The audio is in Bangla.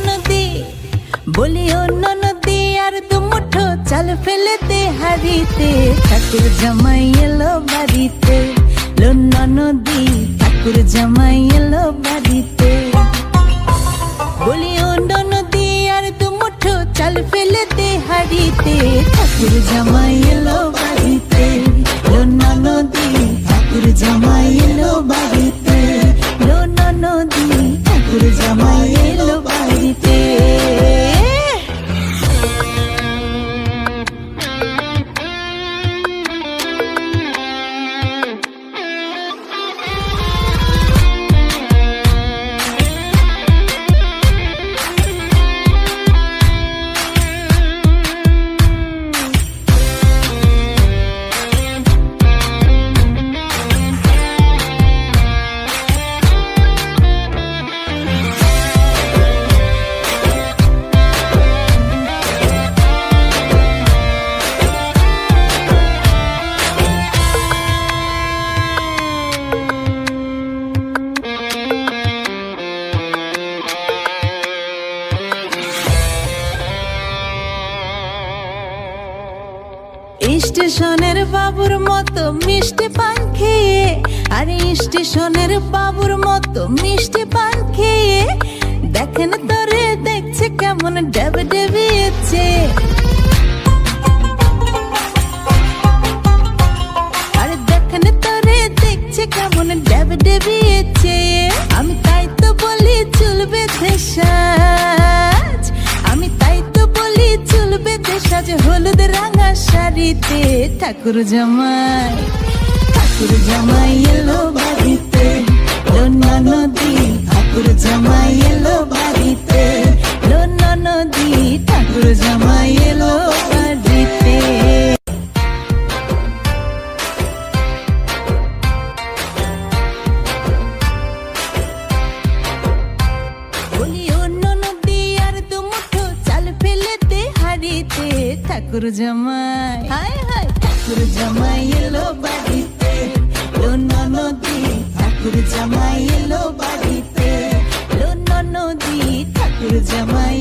নদী, বলি নদী আর দুমুঠো চাল ফেলে দে হাড়িতে, ঠাকুর জামাই এলো বাড়িতে। নদী, ঠাকুর জামাই এলো বাড়িতে। বলি নদী আর দুমুঠো চাল ফেলে দে হাড়িতে, ঠাকুর জামাই এলো বাড়িতে। নদী, ঠাকুর জামাই এলো বাড়িতে। নদী, ঠাকুর জামাই এলো বাড়িতে। স্টেশনের বাবুর মতো মিষ্টি পান খেয়ে, আরে স্টেশনের বাবুর মতো মিষ্টি পান খেয়ে, দেখেন তোরে দেখছে কেমন ডেবে ডেবিয়েছে। আরে দেখেন তোরে দেখছে কেমন ডেবে ডেবিয়েছে। আমি তাই তো বলি চুল বেঁধে সাজ, আমি তাই তো বলি চুল বেঁধে সাজ, হলুদ রাঙা শাড়িতে। ঠাকুর জামাই, ঠাকুর জামাই এলো বাড়িতে। নদী, ঠাকুর জামাই এলো বাড়িতে। নদী, ঠাকুর জামাই এলো বাড়িতে। বলি নদী আর দুমুঠো চাল ফেলে দে হাড়িতে, ঠাকুর জামাই, হায় হায়, ঠাকুর জামাই এলো বাড়িতে। নদী, ঠাকুর জামাই এলো বাড়িতে। নদী, ঠাকুর জামাই